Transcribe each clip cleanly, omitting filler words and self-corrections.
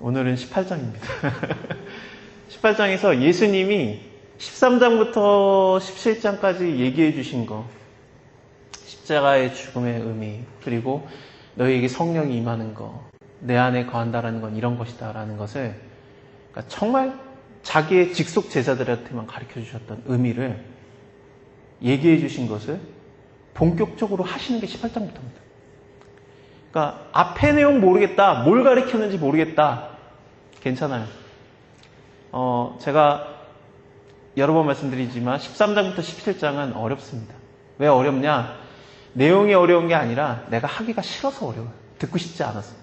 오늘은 18장입니다. 18장에서 예수님이 13장부터 17장까지 얘기해 주신 거, 십자가의 죽음의 의미, 그리고 너희에게 성령이 임하는 거, 내 안에 거한다라는 건 이런 것이다 라는 것을, 그러니까 정말 자기의 직속 제자들한테만 가르쳐 주셨던 의미를 얘기해 주신 것을 본격적으로 하시는 게 18장부터입니다. 그러니까 앞에 내용 모르겠다, 뭘 가르쳤는지 모르겠다, 괜찮아요. 제가 여러 번 말씀드리지만 13장부터 17장은 어렵습니다. 왜 어렵냐? 내용이 어려운 게 아니라 내가 하기가 싫어서 어려워요. 듣고 싶지 않아서.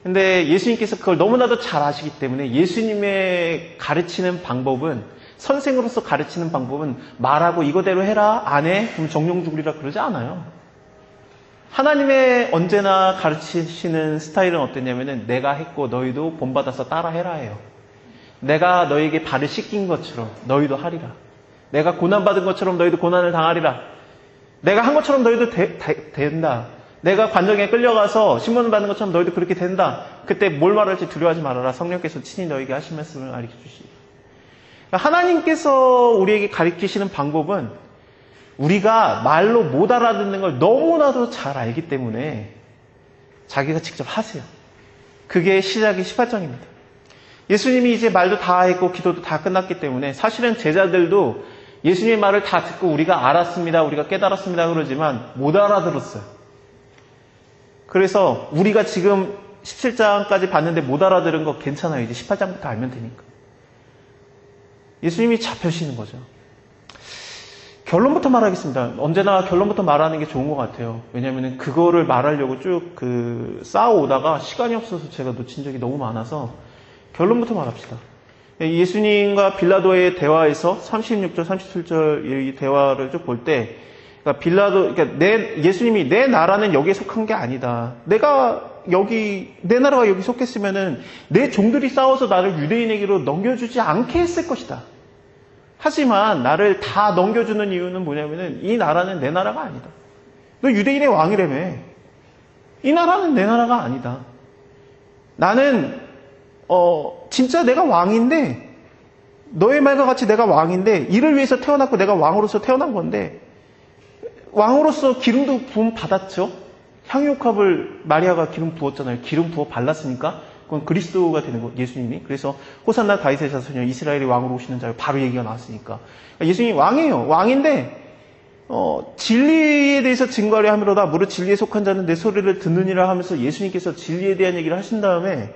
근데 예수님께서 그걸 너무나도 잘 아시기 때문에 예수님의 가르치는 방법은, 선생으로서 가르치는 방법은 말하고 이거대로 해라, 안 해? 그럼 정령 죽으리라 그러지 않아요. 하나님의 언제나 가르치시는 스타일은 어땠냐면은 내가 했고 너희도 본받아서 따라해라 해요. 내가 너에게 발을 씻긴 것처럼 너희도 하리라. 내가 고난받은 것처럼 너희도 고난을 당하리라. 내가 한 것처럼 너희도 된다. 내가 관정에 끌려가서 신문을 받는 것처럼 너희도 그렇게 된다. 그때 뭘 말할지 두려워하지 말아라. 성령께서 친히 너에게 하신 말씀을 가르쳐 주시리. 하나님께서 우리에게 가르치시는 방법은 우리가 말로 못 알아듣는 걸 너무나도 잘 알기 때문에 자기가 직접 하세요. 그게 시작이 18장입니다. 예수님이 이제 말도 다 했고 기도도 다 끝났기 때문에 사실은 제자들도 예수님의 말을 다 듣고 우리가 알았습니다, 우리가 깨달았습니다 그러지만 못 알아들었어요. 그래서 우리가 지금 17장까지 봤는데 못 알아들은 거 괜찮아요. 이제 18장부터 알면 되니까. 예수님이 잡혀시는 거죠. 결론부터 말하겠습니다. 언제나 결론부터 말하는 게 좋은 것 같아요. 왜냐하면 그거를 말하려고 쭉 쌓아오다가 시간이 없어서 제가 놓친 적이 너무 많아서 결론부터 말합시다. 예수님과 빌라도의 대화에서 36절, 37절 이 대화를 쭉 볼 때, 그러니까 예수님이 내 나라는 여기에 속한 게 아니다. 내 나라가 여기 속했으면은 내 종들이 싸워서 나를 유대인에게로 넘겨주지 않게 했을 것이다. 하지만 나를 다 넘겨주는 이유는 뭐냐면은 이 나라는 내 나라가 아니다. 너 유대인의 왕이라며. 이 나라는 내 나라가 아니다. 나는 진짜 내가 왕인데, 너의 말과 같이 내가 왕인데, 이를 위해서 태어났고 내가 왕으로서 태어난 건데, 왕으로서 기름도 부음 받았죠? 향유옥합을 마리아가 기름 부었잖아요. 기름 부어 발랐으니까 그건 그리스도가 되는 거, 예수님이. 그래서 호산나 다윗의 자손이여 이스라엘이 왕으로 오시는 자요. 바로 얘기가 나왔으니까. 예수님이 왕이에요. 왕인데 진리에 대해서 증거하려 함이로다. 무릇 진리에 속한 자는 내 소리를 듣느니라 하면서 예수님께서 진리에 대한 얘기를 하신 다음에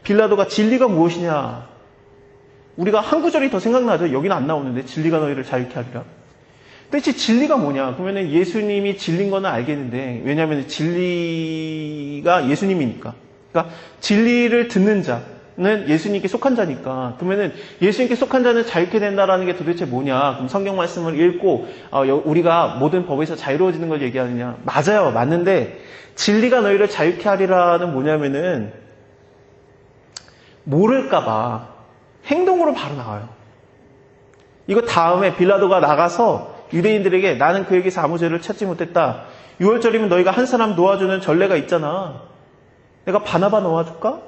빌라도가 진리가 무엇이냐? 우리가 한 구절이 더 생각나죠. 여기는 안 나오는데 진리가 너희를 자유케 하리라. 도대체 진리가 뭐냐? 그러면 예수님이 진리인 거는 알겠는데, 왜냐하면 진리가 예수님이니까. 그러니까 진리를 듣는 자는 예수님께 속한 자니까. 그러면은 예수님께 속한 자는 자유케 된다라는 게 도대체 뭐냐? 그럼 성경 말씀을 읽고 우리가 모든 법에서 자유로워지는 걸 얘기하느냐? 맞아요, 맞는데 진리가 너희를 자유케 하리라는 뭐냐면은 모를까봐 행동으로 바로 나와요. 이거 다음에 빌라도가 나가서 유대인들에게 나는 그에게서 아무 죄를 찾지 못했다. 6월절이면 너희가 한 사람 놓아주는 전례가 있잖아. 내가 바나바 놓아줄까?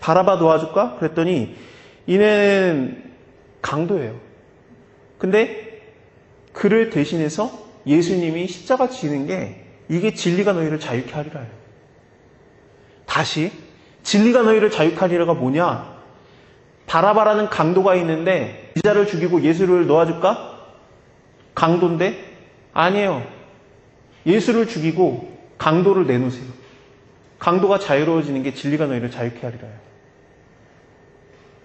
바라바 놓아줄까? 그랬더니 이는 강도예요. 근데 그를 대신해서 예수님이 십자가 지는 게 이게 진리가 너희를 자유케 하리라요. 다시 진리가 너희를 자유케 하리라가 뭐냐? 바라바라는 강도가 있는데 이자를 죽이고 예수를 놓아줄까? 강도인데? 아니에요. 예수를 죽이고 강도를 내놓으세요. 강도가 자유로워지는 게 진리가 너희를 자유케 하리라요.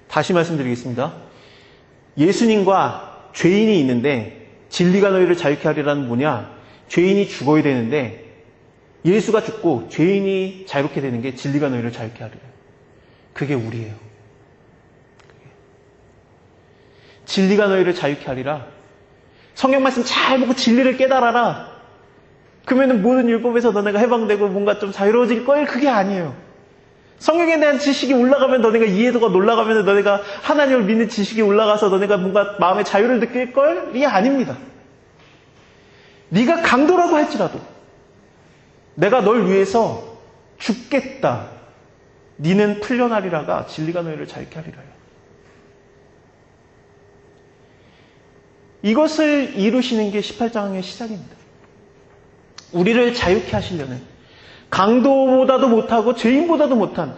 다시 말씀드리겠습니다. 예수님과 죄인이 있는데 진리가 너희를 자유케 하리라는 뭐냐? 죄인이 죽어야 되는데 예수가 죽고 죄인이 자유롭게 되는 게 진리가 너희를 자유케 하리라요. 그게 우리예요. 진리가 너희를 자유케 하리라. 성경 말씀 잘 보고 진리를 깨달아라. 그러면 모든 율법에서 너네가 해방되고 뭔가 좀 자유로워질 걸? 그게 아니에요. 성경에 대한 지식이 올라가면 너네가 이해도가 올라가면 너네가 하나님을 믿는 지식이 올라가서 너네가 뭔가 마음의 자유를 느낄 걸? 이게 아닙니다. 네가 강도라고 할지라도 내가 널 위해서 죽겠다. 니는 풀려나리라가 진리가 너희를 자유케 하리라요. 이것을 이루시는 게 18장의 시작입니다. 우리를 자유케 하시려는, 강도보다도 못하고 죄인보다도 못한,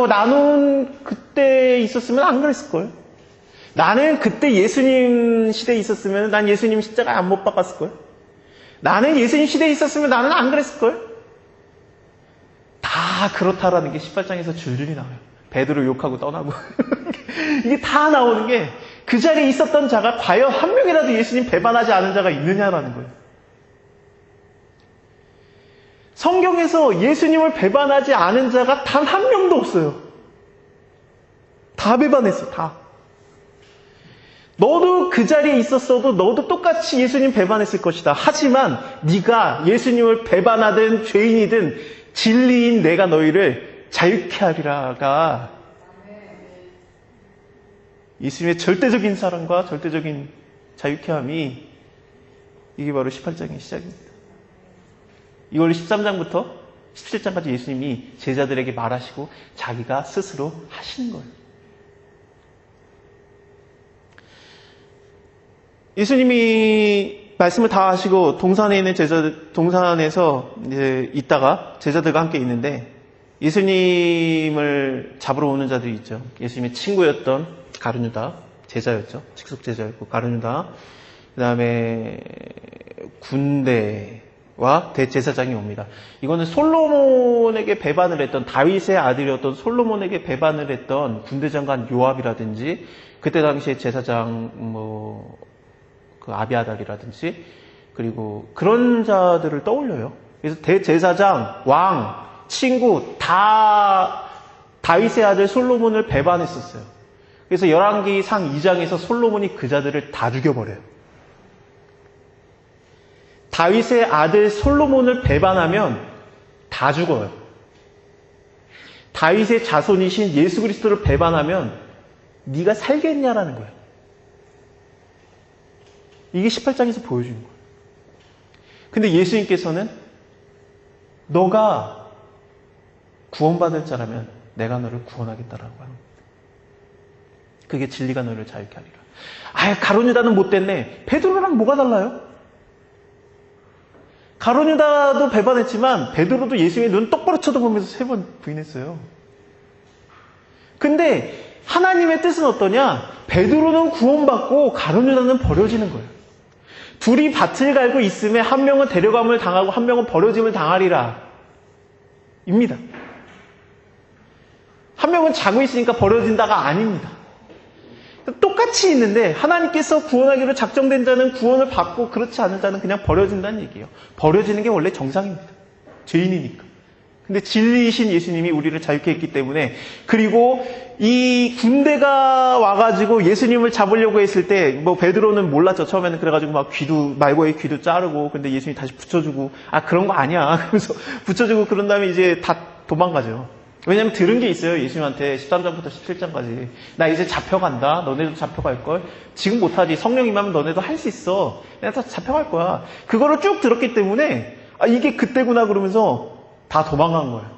나는 그때 있었으면 안 그랬을걸. 나는 그때 예수님 시대에 있었으면 난 예수님 십자가에 안 못 박았을걸. 나는 예수님 시대에 있었으면 나는 안 그랬을걸. 다 그렇다라는 게 18장에서 줄줄이 나와요. 베드로 욕하고 떠나고 이게 다 나오는 게 그 자리에 있었던 자가 과연 한 명이라도 예수님 배반하지 않은 자가 있느냐라는 거예요. 성경에서 예수님을 배반하지 않은 자가 단 한 명도 없어요. 다 배반했어, 다. 너도 그 자리에 있었어도 너도 똑같이 예수님 배반했을 것이다. 하지만 네가 예수님을 배반하든 죄인이든 진리인 내가 너희를 자유케 하리라가 예수님의 절대적인 사랑과 절대적인 자유케 함이 이게 바로 18장의 시작입니다. 이걸 13장부터 17장까지 예수님이 제자들에게 말하시고 자기가 스스로 하시는 거예요. 예수님이 말씀을 다 하시고 동산에 있는 동산에서 이제 있다가 제자들과 함께 있는데 예수님을 잡으러 오는 자들이 있죠. 예수님의 친구였던 가룟유다, 제자였죠. 직속 제자였고 가룟유다. 그 다음에 군대와 대제사장이 옵니다. 이거는 솔로몬에게 배반을 했던, 다윗의 아들이었던 솔로몬에게 배반을 했던 군대장관 요압이라든지 그때 당시에 제사장 그 아비아달이라든지 그리고 그런 자들을 떠올려요. 그래서 대제사장, 왕, 친구 다 다윗의 아들 솔로몬을 배반했었어요. 그래서 열왕기상 2장에서 솔로몬이 그 자들을 다 죽여버려요. 다윗의 아들 솔로몬을 배반하면 다 죽어요. 다윗의 자손이신 예수 그리스도를 배반하면 네가 살겠냐라는 거예요. 이게 18장에서 보여주는 거예요. 근데 예수님께서는 너가 구원받을 자라면 내가 너를 구원하겠다라고 합니다. 그게 진리가 너를 자유케 하리라. 가룟유다는 못됐네. 베드로랑 뭐가 달라요? 가룟유다도 배반했지만 베드로도 예수님의 눈 똑바로 쳐다보면서 3번 부인했어요. 근데 하나님의 뜻은 어떠냐? 베드로는 구원받고 가룟유다는 버려지는 거예요. 둘이 밭을 갈고 있음에 한 명은 데려감을 당하고 한 명은 버려짐을 당하리라. 입니다. 한 명은 자고 있으니까 버려진다가 아닙니다. 똑같이 있는데 하나님께서 구원하기로 작정된 자는 구원을 받고 그렇지 않은 자는 그냥 버려진다는 얘기예요. 버려지는 게 원래 정상입니다. 죄인이니까. 근데 진리이신 예수님이 우리를 자유케 했기 때문에, 그리고 이 군대가 와가지고 예수님을 잡으려고 했을 때 베드로는 몰랐죠. 처음에는. 그래가지고 막 말고의 귀도 자르고, 근데 예수님이 다시 붙여주고, 그런 거 아니야. 그러면서 붙여주고 그런 다음에 이제 다 도망가죠. 왜냐면 들은 게 있어요. 예수님한테 13장부터 17장까지. 나 이제 잡혀간다. 너네도 잡혀갈걸. 지금 못하지. 성령 임하면 너네도 할 수 있어. 내가 다 잡혀갈 거야. 그거를 쭉 들었기 때문에 이게 그때구나 그러면서 다 도망간 거예요.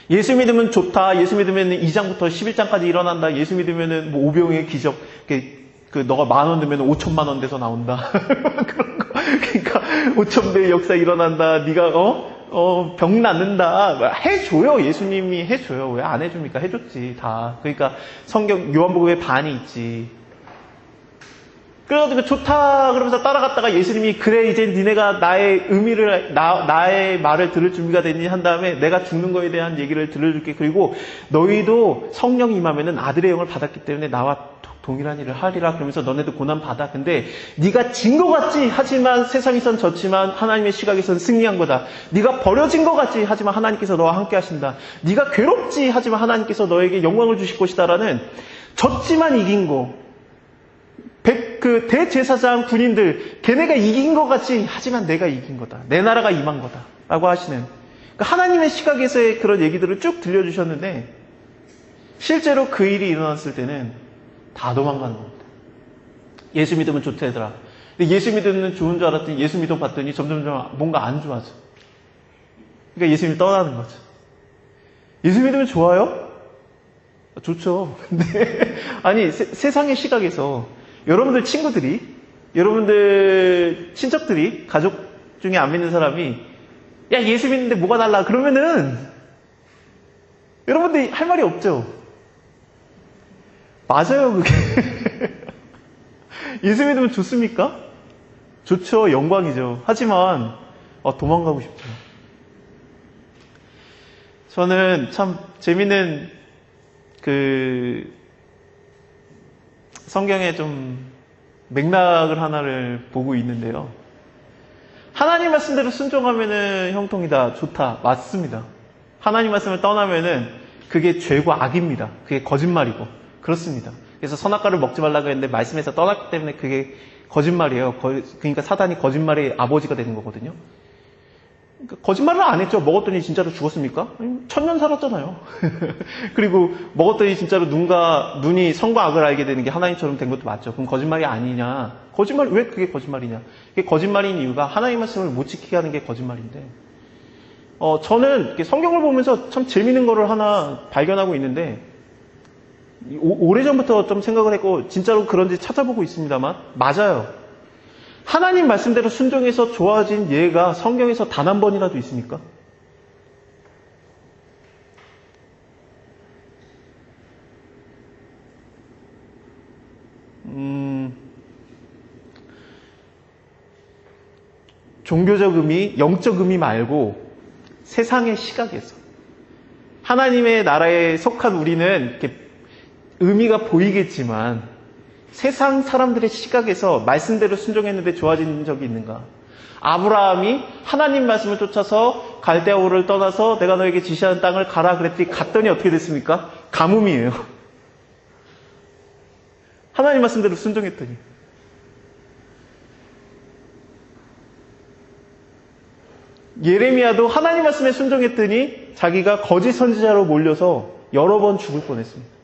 예수 믿으면 좋다. 예수 믿으면 2장부터 11장까지 일어난다. 예수 믿으면 오병의 기적. 너가 10,000원 넣으면 5,000,000원 돼서 나온다. 그런 거. 그러니까 5,000배의 역사 일어난다. 네가 병 낫는다. 해줘요. 예수님이 해줘요. 왜 안 해줍니까? 해줬지, 다. 그러니까 성경 요한복음에 반이 있지. 그래가지고 좋다 그러면서 따라갔다가 예수님이 그래 이제 니네가 나의 나의 말을 들을 준비가 됐니 한 다음에 내가 죽는 거에 대한 얘기를 들려줄게. 그리고 너희도 성령이 임하면은 아들의 영을 받았기 때문에 나와 동일한 일을 하리라. 그러면서 너네도 고난 받아. 근데 네가 진 것 같지? 하지만 세상에선 졌지만 하나님의 시각에선 승리한 거다. 네가 버려진 것 같지? 하지만 하나님께서 너와 함께 하신다. 네가 괴롭지? 하지만 하나님께서 너에게 영광을 주실 것이다라는, 졌지만 이긴 거. 그 대제사장 군인들, 걔네가 이긴 것 같지? 하지만 내가 이긴 거다. 내 나라가 임한 거다. 라고 하시는, 그러니까 하나님의 시각에서의 그런 얘기들을 쭉 들려주셨는데, 실제로 그 일이 일어났을 때는 다 도망가는 겁니다. 예수 믿으면 좋다 얘들아. 근데 예수 믿으면 좋은 줄 알았더니 예수 믿어 봤더니 점점 뭔가 안 좋아져. 그러니까 예수님이 떠나는 거죠. 예수 믿으면 좋아요? 좋죠. 근데 아니 세상의 시각에서 여러분들 친구들이, 여러분들 친척들이, 가족 중에 안 믿는 사람이 야 예수 믿는데 뭐가 달라 그러면은 여러분들 할 말이 없죠. 맞아요 그게. 예수 믿으면 좋습니까? 좋죠. 영광이죠. 하지만 도망가고 싶죠. 저는 참 재밌는 성경에 좀 맥락을 하나를 보고 있는데요. 하나님 말씀대로 순종하면은 형통이다, 좋다, 맞습니다. 하나님 말씀을 떠나면은 그게 죄고 악입니다. 그게 거짓말이고 그렇습니다. 그래서 선악과를 먹지 말라고 했는데 말씀에서 떠났기 때문에 그게 거짓말이에요. 그러니까 사단이 거짓말의 아버지가 되는 거거든요. 그러니까 거짓말을 안 했죠. 먹었더니 진짜로 죽었습니까? 1000년 살았잖아요. 그리고 먹었더니 진짜로 눈이 선과 악을 알게 되는 게 하나님처럼 된 것도 맞죠. 그럼 거짓말이 아니냐? 왜 그게 거짓말이냐? 그게 거짓말인 이유가 하나님 말씀을 못 지키게 하는 게 거짓말인데, 저는 성경을 보면서 참 재밌는 거를 하나 발견하고 있는데, 오래전부터 좀 생각을 했고 진짜로 그런지 찾아보고 있습니다만 맞아요. 하나님 말씀대로 순종해서 좋아진 예가 성경에서 단 한 번이라도 있습니까? 종교적 의미, 영적 의미 말고 세상의 시각에서 하나님의 나라에 속한 우리는 이렇게 의미가 보이겠지만 세상 사람들의 시각에서 말씀대로 순종했는데 좋아진 적이 있는가? 아브라함이 하나님 말씀을 쫓아서 갈대아우를 떠나서 내가 너에게 지시하는 땅을 가라 그랬더니 갔더니 어떻게 됐습니까? 가뭄이에요. 하나님 말씀대로 순종했더니. 예레미야도 하나님 말씀에 순종했더니 자기가 거짓 선지자로 몰려서 여러 번 죽을 뻔했습니다.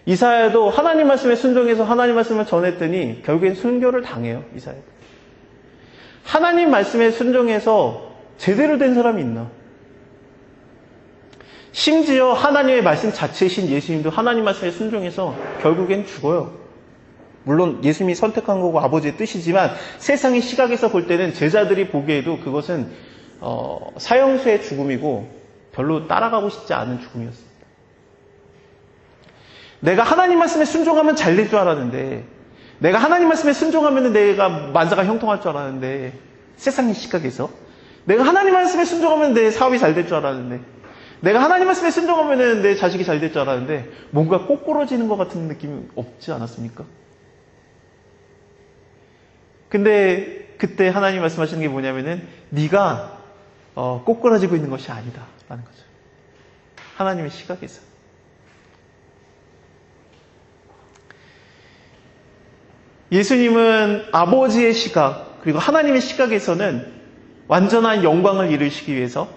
이사야도 하나님 말씀에 순종해서 하나님 말씀을 전했더니 결국엔 순교를 당해요. 이사야도. 하나님 말씀에 순종해서 제대로 된 사람이 있나? 심지어 하나님의 말씀 자체이신 예수님도 하나님 말씀에 순종해서 결국엔 죽어요. 물론 예수님이 선택한 거고 아버지의 뜻이지만 세상의 시각에서 볼 때는 제자들이 보기에도 그것은 사형수의 죽음이고 별로 따라가고 싶지 않은 죽음이었습니다. 내가 하나님 말씀에 순종하면 잘 될 줄 알았는데, 내가 하나님 말씀에 순종하면 내가 만사가 형통할 줄 알았는데, 세상의 시각에서 내가 하나님 말씀에 순종하면 내 사업이 잘 될 줄 알았는데, 내가 하나님 말씀에 순종하면 내 자식이 잘 될 줄 알았는데 뭔가 꼬꾸러지는 것 같은 느낌이 없지 않았습니까? 근데 그때 하나님 말씀하시는 게 뭐냐면은 네가 꼬꾸라지고 있는 것이 아니다 라는 거죠. 하나님의 시각에서. 예수님은 아버지의 시각 그리고 하나님의 시각에서는 완전한 영광을 이루시기 위해서,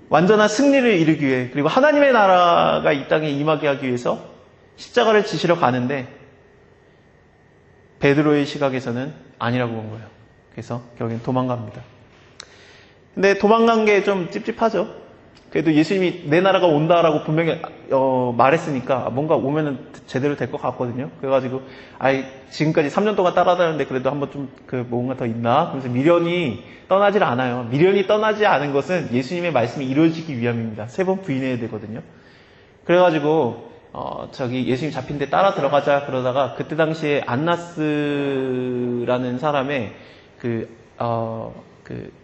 완전한 승리를 이루기 위해, 그리고 하나님의 나라가 이 땅에 임하게 하기 위해서 십자가를 지시러 가는데 베드로의 시각에서는 아니라고 본 거예요. 그래서 결국엔 도망갑니다. 근데 도망간 게 좀 찝찝하죠. 그래도 예수님이 내 나라가 온다라고 분명히 말했으니까 뭔가 오면은 제대로 될 것 같거든요. 그래가지고 지금까지 3년 동안 따라다녔는데 그래도 한번 좀 뭔가 더 있나? 그래서 미련이 떠나질 않아요. 미련이 떠나지 않은 것은 예수님의 말씀이 이루어지기 위함입니다. 3번 부인해야 되거든요. 그래가지고 예수님 잡힌 데 따라 들어가자 그러다가 그때 당시에 안나스라는 사람의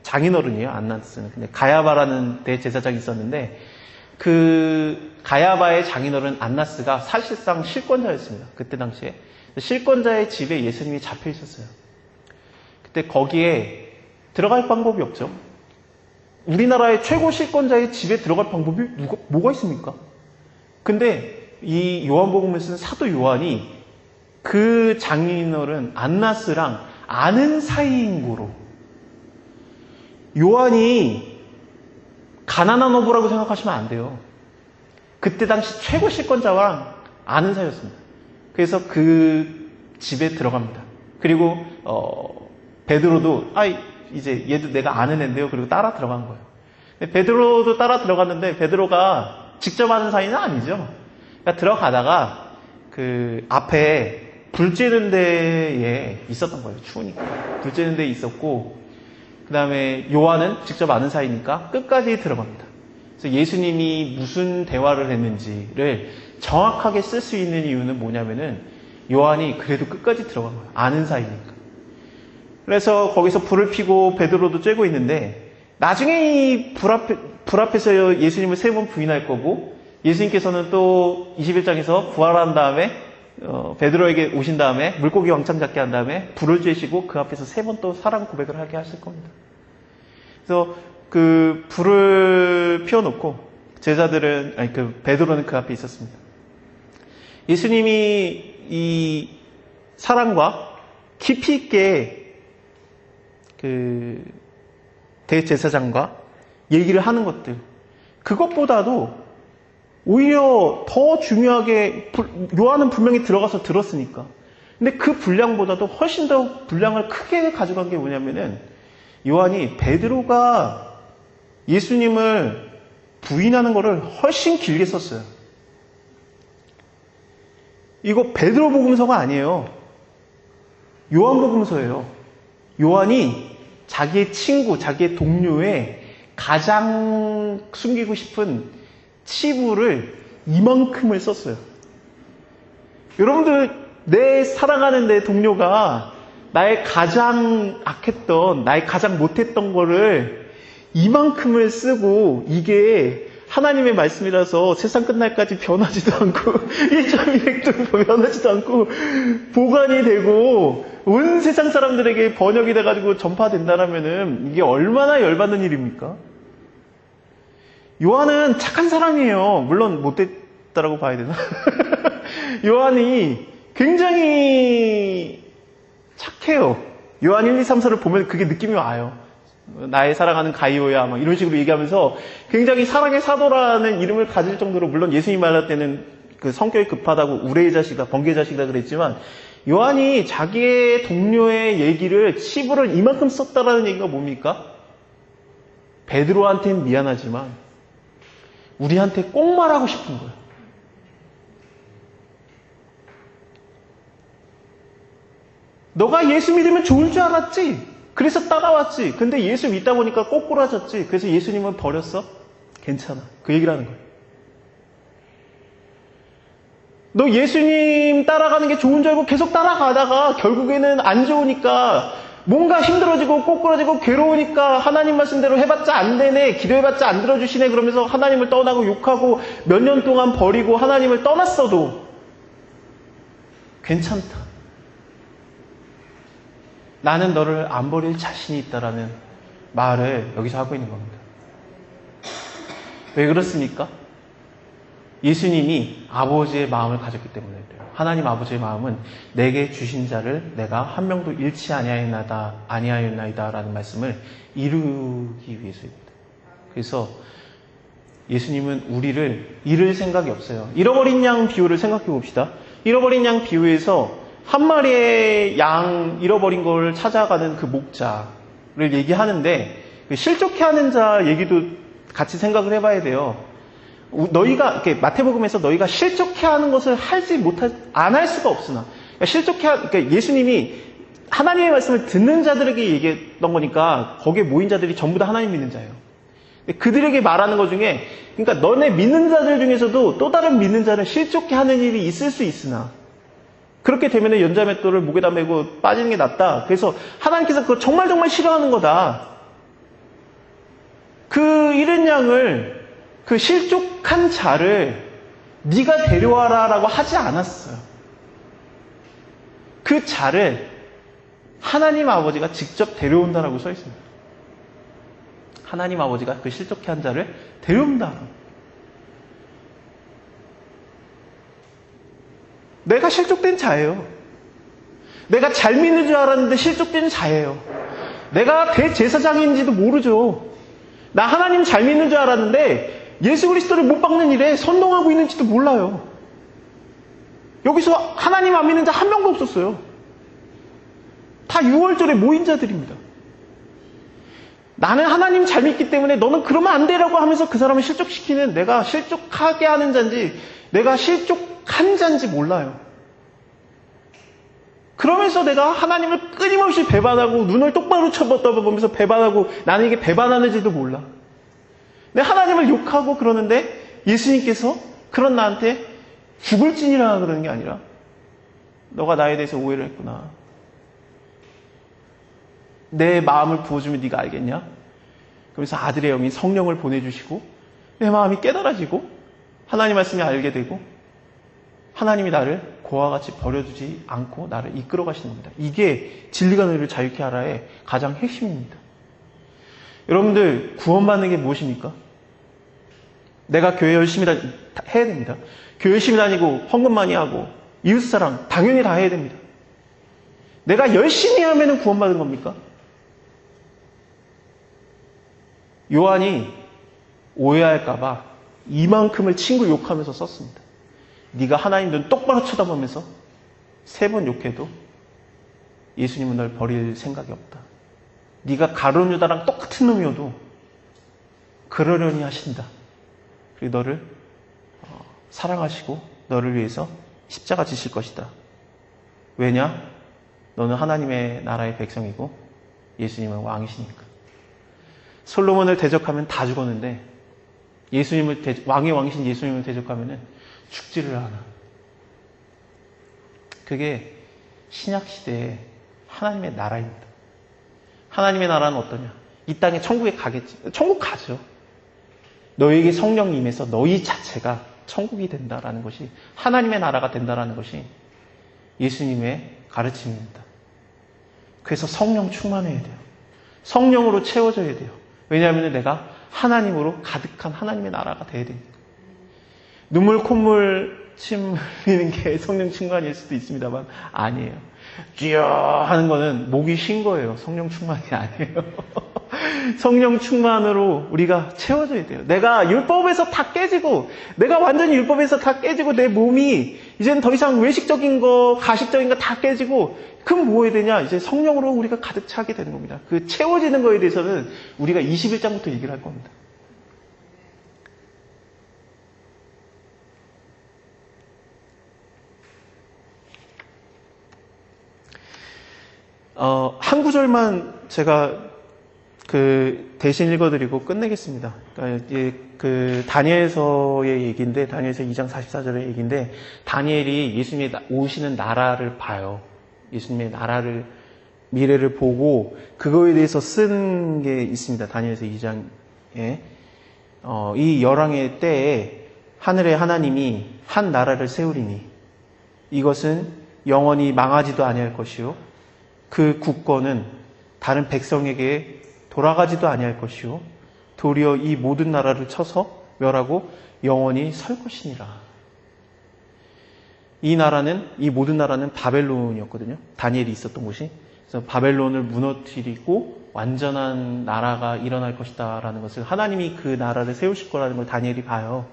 장인어른이에요, 안나스는. 근데 가야바라는 대제사장이 있었는데 그 가야바의 장인어른 안나스가 사실상 실권자였습니다. 그때 당시에. 실권자의 집에 예수님이 잡혀 있었어요. 그때 거기에 들어갈 방법이 없죠. 우리나라의 최고 실권자의 집에 들어갈 방법이 뭐가 있습니까? 근데 이 요한복음을 쓴 사도 요한이 그 장인어른 안나스랑 아는 사이인 거로, 요한이 가난한 어부라고 생각하시면 안 돼요. 그때 당시 최고 실권자와 아는 사이였습니다. 그래서 그 집에 들어갑니다. 그리고 베드로도 이제 얘도 내가 아는 앤데요. 그리고 따라 들어간 거예요. 베드로도 따라 들어갔는데 베드로가 직접 하는 사이는 아니죠. 그러니까 들어가다가 그 앞에 불 쬐는 데에 있었던 거예요. 추우니까. 불 쬐는 데에 있었고, 그 다음에 요한은 직접 아는 사이니까 끝까지 들어갑니다. 그래서 예수님이 무슨 대화를 했는지를 정확하게 쓸 수 있는 이유는 뭐냐면은 요한이 그래도 끝까지 들어간 거예요. 아는 사이니까. 그래서 거기서 불을 피고 베드로도 쬐고 있는데 나중에 이 불 앞에서 예수님을 3번 부인할 거고 예수님께서는 또 21장에서 부활한 다음에 베드로에게 오신 다음에 물고기 왕창 잡게 한 다음에 불을 쬐시고 그 앞에서 3번 또 사랑 고백을 하게 하실 겁니다. 그래서 그 불을 피워놓고 제자들은 그 베드로는 그 앞에 있었습니다. 예수님이 이 사랑과 깊이 있게 그 대제사장과 얘기를 하는 것들, 그것보다도 오히려 더 중요하게, 요한은 분명히 들어가서 들었으니까. 근데 그 분량보다도 훨씬 더 분량을 크게 가져간 게 뭐냐면은 요한이 베드로가 예수님을 부인하는 거를 훨씬 길게 썼어요. 이거 베드로 복음서가 아니에요. 요한 복음서예요. 요한이 자기의 친구, 자기의 동료의 가장 숨기고 싶은 치부를 이만큼을 썼어요. 여러분들, 내 사랑하는 내 동료가 나의 가장 악했던, 나의 가장 못했던 거를 이만큼을 쓰고, 이게 하나님의 말씀이라서 세상 끝날까지 변하지도 않고 1.2획도 변하지도 않고 보관이 되고 온 세상 사람들에게 번역이 돼가지고 전파된다라면은 이게 얼마나 열받는 일입니까? 요한은 착한 사람이에요. 물론 못됐다라고 봐야 되나? 요한이 굉장히 착해요. 요한 1, 2, 3, 4를 보면 그게 느낌이 와요. 나의 사랑하는 가이오야 막 이런 식으로 얘기하면서 굉장히 사랑의 사도라는 이름을 가질 정도로, 물론 예수님 말할 때는 그 성격이 급하다고 우레의 자식이다, 번개의 자식이다 그랬지만 요한이 자기의 동료의 얘기를 치부를 이만큼 썼다라는 얘기가 뭡니까? 베드로한테는 미안하지만 우리한테 꼭 말하고 싶은 거예요. 너가 예수 믿으면 좋을 줄 알았지? 그래서 따라왔지. 근데 예수 믿다 보니까 꼬꾸라졌지. 그래서 예수님은 버렸어? 괜찮아. 그 얘기를 하는 거예요. 너 예수님 따라가는 게 좋은 줄 알고 계속 따라가다가 결국에는 안 좋으니까 뭔가 힘들어지고 꼬꾸라지고 괴로우니까 하나님 말씀대로 해봤자 안 되네, 기도해봤자 안 들어주시네 그러면서 하나님을 떠나고 욕하고 몇 년 동안 버리고 하나님을 떠났어도 괜찮다. 나는 너를 안 버릴 자신이 있다라는 말을 여기서 하고 있는 겁니다. 왜 그렇습니까? 예수님이 아버지의 마음을 가졌기 때문에 그래요. 하나님 아버지의 마음은 내게 주신 자를 내가 한 명도 잃지 아니하였나이다 라는 말씀을 이루기 위해서입니다. 그래서 예수님은 우리를 잃을 생각이 없어요. 잃어버린 양 비유를 생각해 봅시다. 잃어버린 양 비유에서 한 마리의 양 잃어버린 걸 찾아가는 그 목자를 얘기하는데 실족해 하는 자 얘기도 같이 생각을 해봐야 돼요. 너희가 이렇게 마태복음에서 너희가 실족해 하는 것을 안 할 수가 없으나, 그러니까 예수님이 하나님의 말씀을 듣는 자들에게 얘기했던 거니까 거기에 모인 자들이 전부 다 하나님 믿는 자예요. 그들에게 말하는 것 중에, 그러니까 너네 믿는 자들 중에서도 또 다른 믿는 자는 실족해 하는 일이 있을 수 있으나 그렇게 되면 연자맷돌을 목에다 메고 빠지는 게 낫다. 그래서 하나님께서 그거 정말 싫어하는 거다. 그 잃은 양을, 그 실족한 자를 네가 데려와라라고 하지 않았어요. 그 자를 하나님 아버지가 직접 데려온다라고 써 있습니다. 하나님 아버지가 그 실족해 한 자를 데려온다. 내가 실족된 자예요. 내가 잘 믿는 줄 알았는데 실족된 자예요. 내가 대제사장인지도 모르죠. 나 하나님 잘 믿는 줄 알았는데 예수 그리스도를 못 박는 일에 선동하고 있는지도 몰라요. 여기서 하나님 안 믿는 자 한 명도 없었어요. 다 6월절에 모인 자들입니다. 나는 하나님 잘 믿기 때문에 너는 그러면 안 되라고 하면서 그 사람을 실족시키는, 내가 실족하게 하는 자인지 내가 실족한 자인지 몰라요. 그러면서 내가 하나님을 끊임없이 배반하고 눈을 똑바로 쳐다보면서 배반하고 나는 이게 배반하는지도 몰라. 내가 하나님을 욕하고 그러는데 예수님께서 그런 나한테 죽을 찐이라 그러는 게 아니라 너가 나에 대해서 오해를 했구나. 내 마음을 부어주면 네가 알겠냐? 그래서 아들의 영이 성령을 보내주시고 내 마음이 깨달아지고 하나님 말씀이 알게 되고 하나님이 나를 고와 같이 버려두지 않고 나를 이끌어 가시는 겁니다. 이게 진리가 너희를 자유케 하라의 가장 핵심입니다. 여러분들 구원받는 게 무엇입니까? 내가 교회 열심히 해야 됩니다. 교회 열심히 다니고 헌금 많이 하고 이웃사랑 당연히 다 해야 됩니다. 내가 열심히 하면 구원받은 겁니까? 요한이 오해할까봐 이만큼을 친구 욕하면서 썼습니다. 네가 하나님 눈 똑바로 쳐다보면서 3번 욕해도 예수님은 널 버릴 생각이 없다. 네가 가룟 유다랑 똑같은 놈이어도 그러려니 하신다. 그리고 너를 사랑하시고 너를 위해서 십자가 지실 것이다. 왜냐? 너는 하나님의 나라의 백성이고 예수님은 왕이시니까. 솔로몬을 대적하면 다 죽었는데 왕의 왕이신 예수님을 대적하면 죽지를 않아. 그게 신약시대의 하나님의 나라입니다. 하나님의 나라는 어떠냐? 이 땅에 천국에 가겠지. 천국 가죠. 너에게 성령이 임해서 너희 자체가 천국이 된다라는 것이, 하나님의 나라가 된다라는 것이 예수님의 가르침입니다. 그래서 성령 충만해야 돼요. 성령으로 채워져야 돼요. 왜냐하면 내가 하나님으로 가득한 하나님의 나라가 돼야 되니까. 눈물, 콧물, 침 흘리는 게 성령 충만일 수도 있습니다만 아니에요. 쥐어 하는 거는 목이 쉰 거예요. 성령 충만이 아니에요. 성령 충만으로 우리가 채워져야 돼요. 내가 율법에서 다 깨지고, 내가 완전히 율법에서 다 깨지고, 내 몸이 이제는 더 이상 외식적인 거, 가식적인 거 다 깨지고, 그럼 뭐 해야 되냐? 이제 성령으로 우리가 가득 차게 되는 겁니다. 그 채워지는 거에 대해서는 우리가 21장부터 얘기를 할 겁니다. 한 구절만 제가 대신 읽어드리고 끝내겠습니다. 그러니까 다니엘서의 얘기인데, 다니엘서 2장 44절의 얘기인데, 다니엘이 예수님의 오시는 나라를 봐요. 예수님의 나라를, 미래를 보고, 그거에 대해서 쓴 게 있습니다. 다니엘서 2장에. 이 열왕의 때에 하늘의 하나님이 한 나라를 세우리니, 이것은 영원히 망하지도 아니할 것이요. 그 국권은 다른 백성에게 돌아가지도 아니할 것이요. 도리어 이 모든 나라를 쳐서 멸하고 영원히 설 것이니라. 이 모든 나라는 바벨론이었거든요. 다니엘이 있었던 곳이. 그래서 바벨론을 무너뜨리고 완전한 나라가 일어날 것이다라는 것을, 하나님이 그 나라를 세우실 거라는 걸 다니엘이 봐요.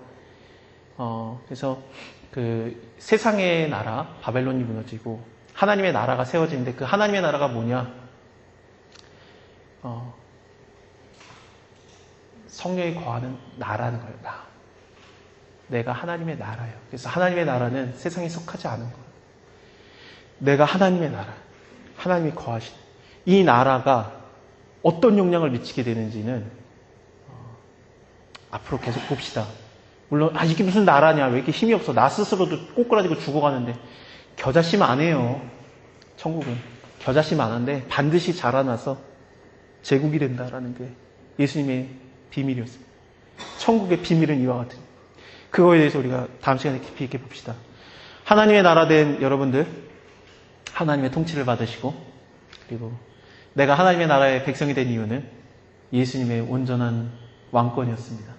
그래서 세상의 나라, 바벨론이 무너지고 하나님의 나라가 세워지는데, 그 하나님의 나라가 뭐냐? 성령이 거하는 나라는 거예요. 내가 하나님의 나라예요. 그래서 하나님의 나라는 세상에 속하지 않은 거예요. 내가 하나님의 나라, 하나님이 거하시는 이 나라가 어떤 영향을 미치게 되는지는 앞으로 계속 봅시다. 물론 이게 무슨 나라냐, 왜 이렇게 힘이 없어, 나 스스로도 꼬꾸라지고 죽어가는데, 겨자심 안 해요. 천국은 겨자심 안 한데 반드시 자라나서 제국이 된다라는 게 예수님의 비밀이었습니다. 천국의 비밀은 이와 같은, 그거에 대해서 우리가 다음 시간에 깊이 있게 봅시다. 하나님의 나라 된 여러분들, 하나님의 통치를 받으시고, 그리고 내가 하나님의 나라의 백성이 된 이유는 예수님의 온전한 왕권이었습니다.